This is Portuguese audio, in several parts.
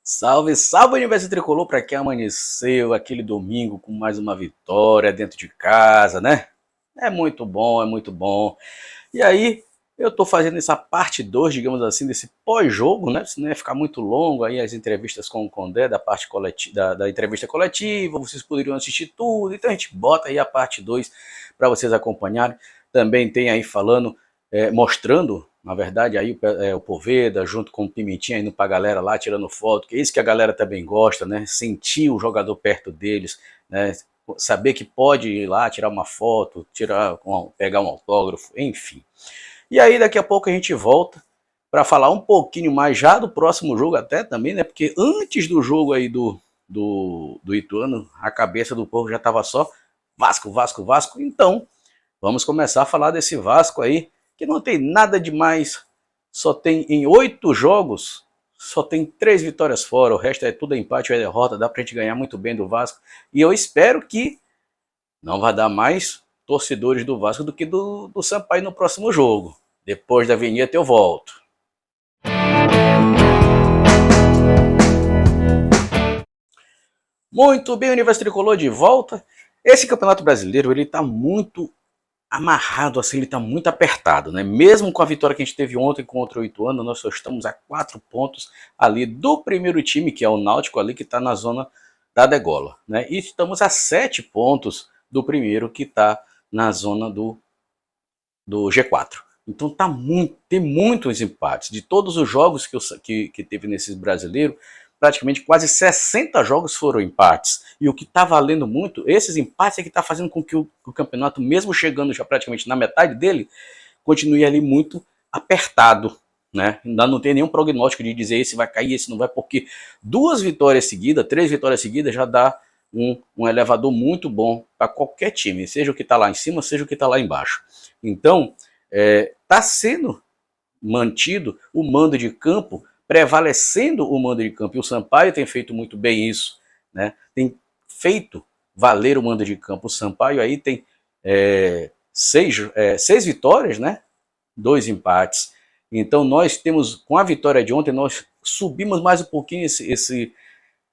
Salve, salve, Universo Tricolor, para quem amanheceu aquele domingo com mais uma vitória dentro de casa, né? É muito bom, é muito bom. E aí, eu tô fazendo essa parte 2, digamos assim, desse pós-jogo, né? Senão ia ficar muito longo aí as entrevistas com o Condé, da parte coletiva, da entrevista coletiva, vocês poderiam assistir tudo, então a gente bota aí a parte 2 para vocês acompanharem. Também tem aí falando, mostrando, na verdade, aí o Poveda, junto com o Pimentinha, indo pra galera lá, tirando foto, que é isso que a galera também gosta, né? Sentir o jogador perto deles, né? Saber que pode ir lá, tirar uma foto, pegar um autógrafo, enfim. E aí daqui a pouco a gente volta para falar um pouquinho mais já do próximo jogo até também, né? Porque antes do jogo aí do Ituano, a cabeça do povo já estava só Vasco, Vasco, Vasco. Então, vamos começar a falar desse Vasco aí, que não tem nada demais, só tem em 8 jogos, só tem 3 vitórias fora, o resto é tudo empate ou é derrota, dá pra gente ganhar muito bem do Vasco. E eu espero que não vai dar mais torcedores do Vasco do que do Sampaio no próximo jogo. Depois da vinheta eu volto. Muito bem, Universo Tricolor de volta. Esse Campeonato Brasileiro, ele tá muito amarrado, assim, ele tá muito apertado, né? Mesmo com a vitória que a gente teve ontem contra o Ituano, nós só estamos a 4 pontos ali do primeiro time, que é o Náutico ali, que tá na zona da degola, né? E estamos a 7 pontos do primeiro, que tá na zona do G4. Então tem muitos empates. De todos os jogos que teve nesse brasileiro, praticamente quase 60 jogos foram empates. E o que está valendo muito, esses empates é que está fazendo com que o campeonato, mesmo chegando já praticamente na metade dele, continue ali muito apertado. Né? Ainda não tem nenhum prognóstico de dizer esse vai cair, esse não vai, porque 2 vitórias seguidas, 3 vitórias seguidas já dá um elevador muito bom para qualquer time, seja o que está lá em cima, seja o que está lá embaixo. Então, está sendo mantido o mando de campo, prevalecendo o mando de campo. E o Sampaio tem feito muito bem isso, né? Tem feito valer o mando de campo. O Sampaio aí tem 6 vitórias, né? 2 empates. Então nós temos, com a vitória de ontem, nós subimos mais um pouquinho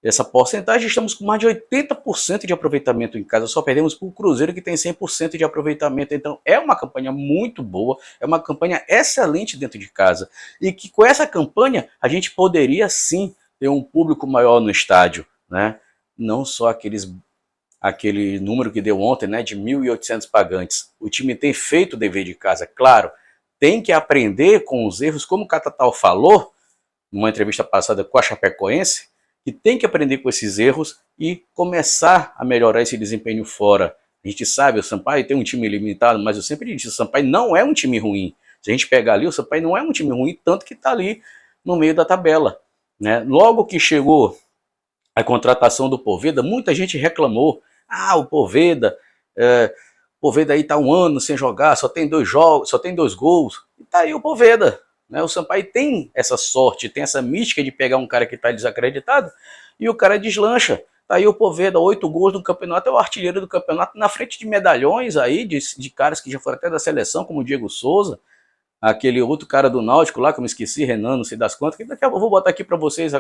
essa porcentagem, estamos com mais de 80% de aproveitamento em casa, só perdemos para o Cruzeiro, que tem 100% de aproveitamento. Então é uma campanha muito boa, é uma campanha excelente dentro de casa, e que com essa campanha a gente poderia sim ter um público maior no estádio, né? Não só aquele número que deu ontem, né, de 1.800 pagantes. O time tem feito o dever de casa, claro, tem que aprender com os erros, como o Catatal falou numa entrevista passada com a Chapecoense, que tem que aprender com esses erros e começar a melhorar esse desempenho fora. A gente sabe, o Sampaio tem um time limitado, mas eu sempre disse, o Sampaio não é um time ruim. Se a gente pegar ali, o Sampaio não é um time ruim, tanto que está ali no meio da tabela. Né? Logo que chegou a contratação do Poveda, muita gente reclamou. O Poveda, Poveda aí está um ano sem jogar, só tem 2 jogos, só tem 2 gols. E tá aí o Poveda. Né? O Sampaio tem essa sorte, tem essa mística de pegar um cara que está desacreditado e o cara deslancha. Tá aí o Poveda, 8 gols no campeonato, é o artilheiro do campeonato, na frente de medalhões aí, de caras que já foram até da seleção, como o Diego Souza, aquele outro cara do Náutico lá, que eu me esqueci, Renan, não sei das quantas, que daqui a pouco eu vou botar aqui para vocês,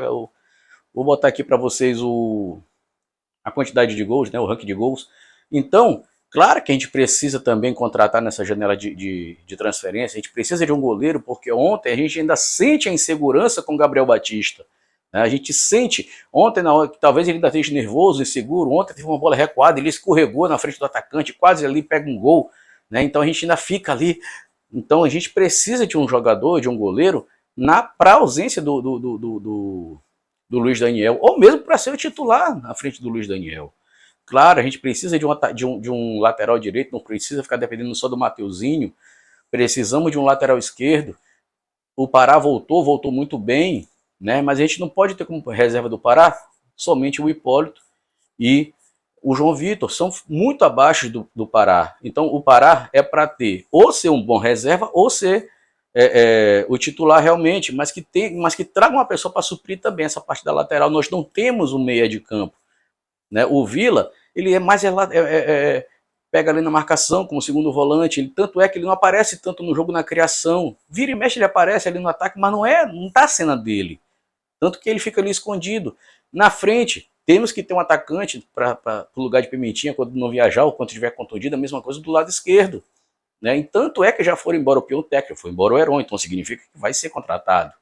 a quantidade de gols, né, o ranking de gols. Então, claro que a gente precisa também contratar nessa janela de transferência, a gente precisa de um goleiro, porque ontem a gente ainda sente a insegurança com o Gabriel Batista. Né? A gente sente, ontem na hora, talvez ele ainda esteja nervoso, inseguro, ontem teve uma bola recuada, ele escorregou na frente do atacante, quase ali pega um gol, né? Então a gente ainda fica ali. Então a gente precisa de um jogador, de um goleiro, para ausência do Luiz Daniel, ou mesmo para ser o titular na frente do Luiz Daniel. Claro, a gente precisa de um lateral direito, não precisa ficar dependendo só do Mateuzinho, precisamos de um lateral esquerdo. O Pará voltou muito bem, né? Mas a gente não pode ter como reserva do Pará somente o Hipólito e o João Vitor, são muito abaixo do Pará. Então o Pará é para ter ou ser um bom reserva ou ser o titular realmente, mas que traga uma pessoa para suprir também essa parte da lateral. Nós não temos um meia de campo. Né? O Vila, ele é mais pega ali na marcação como segundo volante, tanto é que ele não aparece tanto no jogo na criação. Vira e mexe ele aparece ali no ataque, mas não tá a cena dele. Tanto que ele fica ali escondido. Na frente, temos que ter um atacante para o lugar de Pimentinha quando não viajar ou quando estiver contundido, a mesma coisa do lado esquerdo. Né? E tanto é que já foram embora o peão técnico, foi embora o Heron, então significa que vai ser contratado.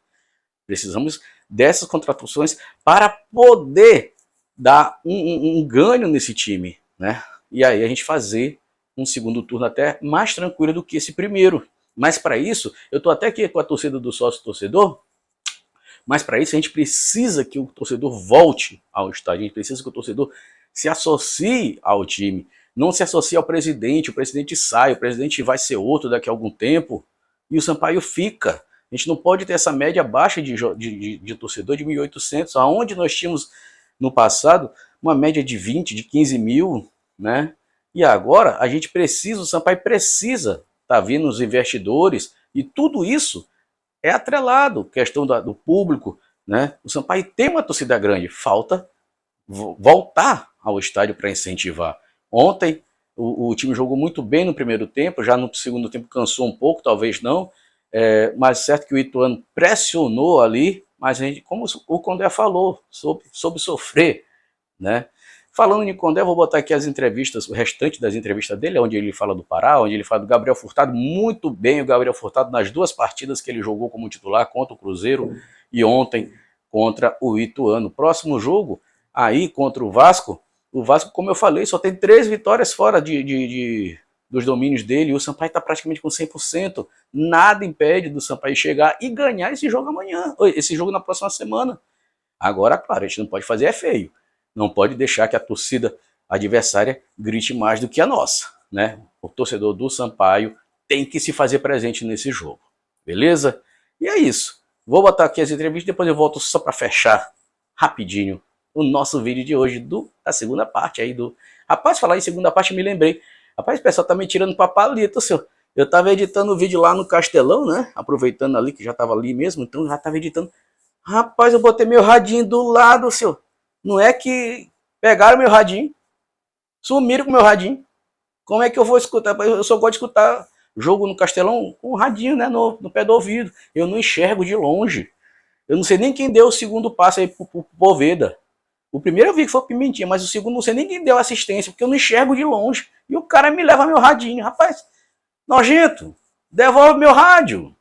Precisamos dessas contratações para poder dar um ganho nesse time, né? E aí a gente fazer um segundo turno até mais tranquilo do que esse primeiro. Mas para isso, eu estou até aqui com a torcida do sócio-torcedor, mas para isso a gente precisa que o torcedor volte ao estádio, a gente precisa que o torcedor se associe ao time, não se associe ao presidente, o presidente sai, o presidente vai ser outro daqui a algum tempo, e o Sampaio fica. A gente não pode ter essa média baixa de torcedor de 1.800, aonde nós tínhamos no passado uma média de 20, de 15 mil, né? E agora a gente precisa, o Sampaio precisa estar vindo os investidores, e tudo isso é atrelado, questão do público, né? O Sampaio tem uma torcida grande, falta voltar ao estádio para incentivar. Ontem o time jogou muito bem no primeiro tempo, já no segundo tempo cansou um pouco, talvez não, mas certo que o Ituano pressionou ali, mas a gente, como o Condé falou, soube sofrer, né? Falando em Condé, vou botar aqui as entrevistas, o restante das entrevistas dele, onde ele fala do Pará, onde ele fala do Gabriel Furtado, muito bem o Gabriel Furtado nas duas partidas que ele jogou como titular, contra o Cruzeiro e ontem contra o Ituano. Próximo jogo, aí contra o Vasco, como eu falei, só tem 3 vitórias fora dos domínios dele, e o Sampaio está praticamente com 100%, nada impede do Sampaio chegar e ganhar esse jogo amanhã, esse jogo na próxima semana. Agora, claro, a gente não pode fazer feio. Não pode deixar que a torcida adversária grite mais do que a nossa, né? O torcedor do Sampaio tem que se fazer presente nesse jogo, beleza? E é isso. Vou botar aqui as entrevistas, depois eu volto só para fechar rapidinho o nosso vídeo de hoje, da segunda parte aí do... Rapaz, falar em segunda parte, eu me lembrei. Rapaz, o pessoal tá me tirando pra palito, senhor. Eu tava editando o vídeo lá no Castelão, né? Aproveitando ali, que já tava ali mesmo, então já tava editando. Rapaz, eu botei meu radinho do lado, senhor. Não é que pegaram meu radinho, sumiram com meu radinho. Como é que eu vou escutar? Eu só gosto de escutar jogo no Castelão com o radinho, né, no pé do ouvido. Eu não enxergo de longe. Eu não sei nem quem deu o segundo passe aí pro Poveda. O primeiro eu vi que foi o Pimentinha, mas o segundo não sei nem quem deu assistência, porque eu não enxergo de longe. E o cara me leva meu radinho. Rapaz, nojento, devolve meu rádio.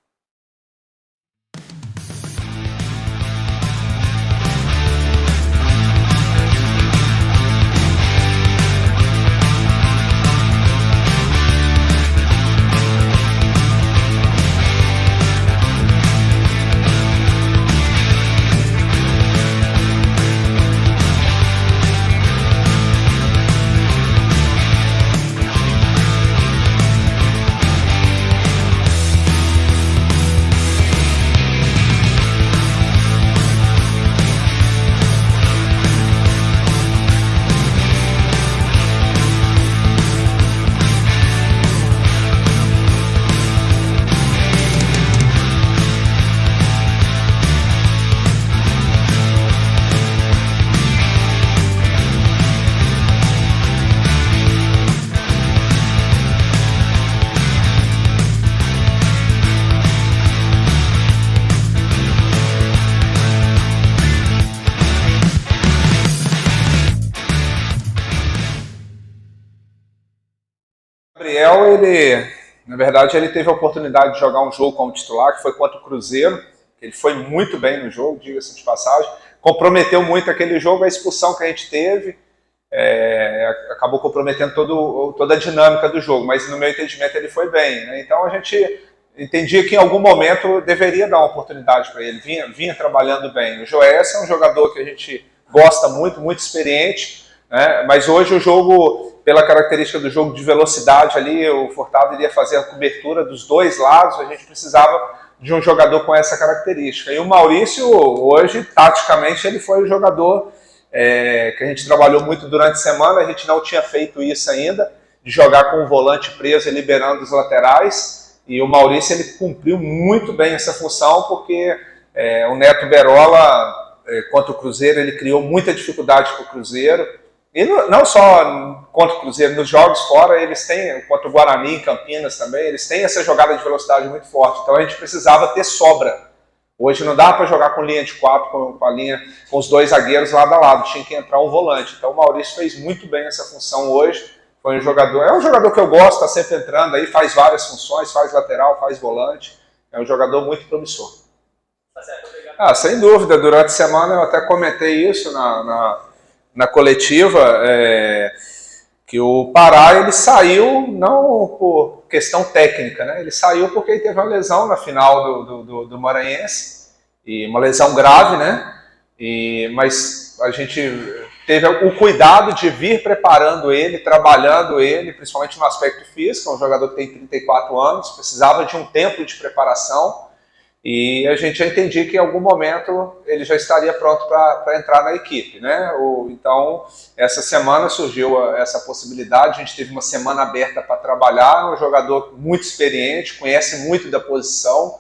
Gabriel, na verdade, ele teve a oportunidade de jogar um jogo como titular, que foi contra o Cruzeiro. Ele foi muito bem no jogo, diga-se de passagem. Comprometeu muito aquele jogo, a expulsão que a gente teve, acabou comprometendo toda a dinâmica do jogo, mas no meu entendimento ele foi bem, né? Então a gente entendia que em algum momento deveria dar uma oportunidade para ele, vinha trabalhando bem. O Joécio é um jogador que a gente gosta muito, muito experiente, né? Mas hoje o jogo, pela característica do jogo de velocidade ali, o Furtado iria fazer a cobertura dos dois lados, a gente precisava de um jogador com essa característica. E o Maurício, hoje, taticamente, ele foi o jogador que a gente trabalhou muito durante a semana, a gente não tinha feito isso ainda, de jogar com o volante preso e liberando os laterais, e o Maurício ele cumpriu muito bem essa função, porque o Neto Berola, contra o Cruzeiro, ele criou muita dificuldade para o Cruzeiro, e não só contra o Cruzeiro, nos jogos fora, eles têm, contra o Guarani em Campinas também, eles têm essa jogada de velocidade muito forte, então a gente precisava ter sobra Hoje não dá para jogar com linha de 4, com os dois zagueiros lado a lado, tinha que entrar um volante. Então o Maurício fez muito bem essa função hoje. Foi um jogador, é um jogador que eu gosto, está sempre entrando aí, faz várias funções, faz lateral, faz volante. É um jogador muito promissor. Sem dúvida, durante a semana eu até comentei isso na coletiva, que o Pará ele saiu não por questão técnica, né? Ele saiu porque ele teve uma lesão na final do Maranhense, e uma lesão grave, né? Mas a gente teve o cuidado de vir preparando ele, trabalhando ele, principalmente no aspecto físico. É um jogador que tem 34 anos, precisava de um tempo de preparação, e a gente já entendia que em algum momento ele já estaria pronto para entrar na equipe, né? Então, essa semana surgiu essa possibilidade, a gente teve uma semana aberta para trabalhar. É um jogador muito experiente, conhece muito da posição,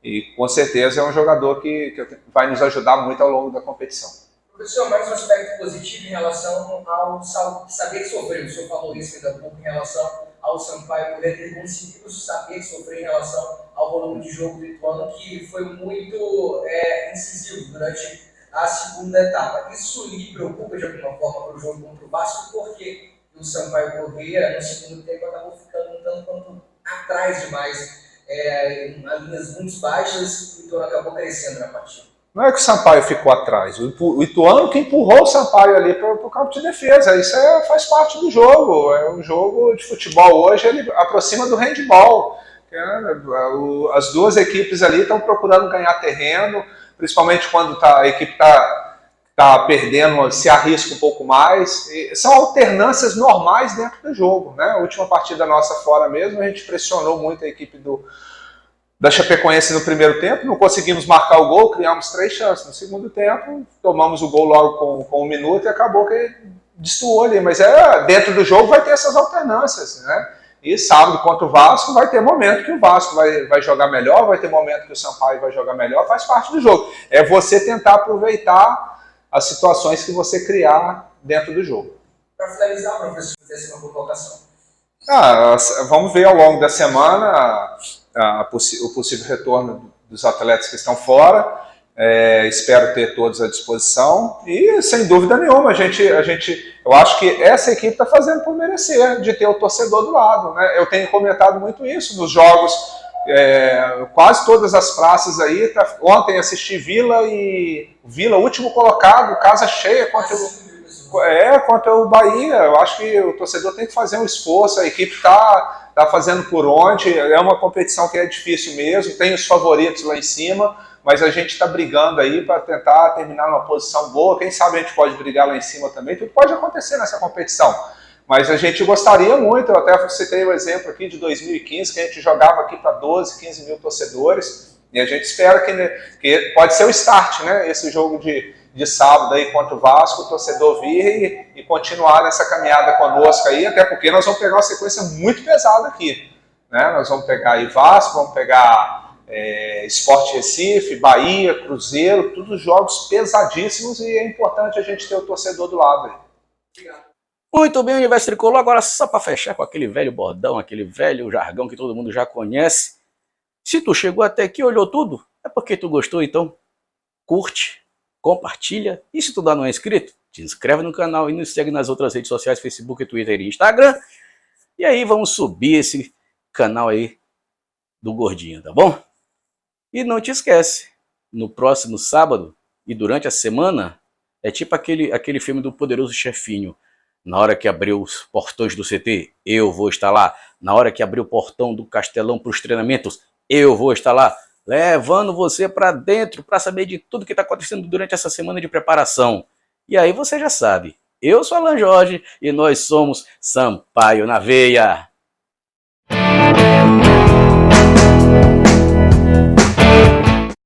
e com certeza é um jogador que vai nos ajudar muito ao longo da competição. Professor, mais um aspecto positivo em relação ao saber sofrer. O senhor falou isso ainda há pouco em relação ao Sampaio Corrêa ter conseguido saber sofrer em relação ao volume de jogo do Ituano, que foi muito incisivo durante a segunda etapa. Isso lhe preocupa de alguma forma para o jogo contra o Vasco, porque o Sampaio Corrêa no segundo tempo acabou ficando um tanto quanto atrás demais, em linhas muito baixas, e o Ituano acabou crescendo na partida. Não é que o Sampaio ficou atrás, o Ituano que empurrou o Sampaio ali para o campo de defesa. Isso faz parte do jogo. É um jogo de futebol hoje, ele aproxima do handball. As duas equipes ali estão procurando ganhar terreno, principalmente quando a equipe está perdendo, se arrisca um pouco mais. São alternâncias normais dentro do jogo, né? A última partida nossa fora mesmo, a gente pressionou muito a equipe da Chapecoense no primeiro tempo, não conseguimos marcar o gol, criamos 3 chances. No segundo tempo, tomamos o gol logo com 1 minuto e acabou que destoou ali. Mas dentro do jogo vai ter essas alternâncias, né? E sábado contra o Vasco vai ter momento que o Vasco vai jogar melhor, vai ter momento que o Sampaio vai jogar melhor, faz parte do jogo. É você tentar aproveitar as situações que você criar dentro do jogo. Para finalizar, professor, essa é uma colocação. Vamos ver ao longo da semana o possível retorno dos atletas que estão fora. Espero ter todos à disposição e, sem dúvida nenhuma, eu acho que essa equipe está fazendo por merecer de ter o torcedor do lado, né? Eu tenho comentado muito isso nos jogos, quase todas as praças aí. Ontem assisti Vila, último colocado, casa cheia contra o Bahia. Eu acho que o torcedor tem que fazer um esforço, a equipe está fazendo por onde. É uma competição que é difícil mesmo, tem os favoritos lá em cima, mas a gente está brigando aí para tentar terminar numa posição boa. Quem sabe a gente pode brigar lá em cima também, tudo pode acontecer nessa competição. Mas a gente gostaria muito, eu até citei o exemplo aqui de 2015, que a gente jogava aqui para 12, 15 mil torcedores, e a gente espera que pode ser o start, né? Esse jogo de sábado aí contra o Vasco, o torcedor vir e continuar nessa caminhada conosco aí, até porque nós vamos pegar uma sequência muito pesada aqui, né? Nós vamos pegar aí Vasco, vamos pegar Sport Recife, Bahia, Cruzeiro, todos jogos pesadíssimos, e é importante a gente ter o torcedor do lado aí. Obrigado. Muito bem, Universo Tricolor. Agora, só para fechar com aquele velho bordão, aquele velho jargão que todo mundo já conhece. Se tu chegou até aqui e olhou tudo, é porque tu gostou, então curte, compartilha, e se tu ainda não é inscrito, te inscreve no canal e nos segue nas outras redes sociais, Facebook, Twitter e Instagram. E aí vamos subir esse canal aí do Gordinho, tá bom? E não te esquece, no próximo sábado e durante a semana, é tipo aquele filme do Poderoso Chefinho. Na hora que abrir os portões do CT, eu vou estar lá. Na hora que abrir o portão do Castelão para os treinamentos, eu vou estar lá, levando você para dentro para saber de tudo que está acontecendo durante essa semana de preparação. E aí você já sabe, eu sou Alan Jorge e nós somos Sampaio na Veia.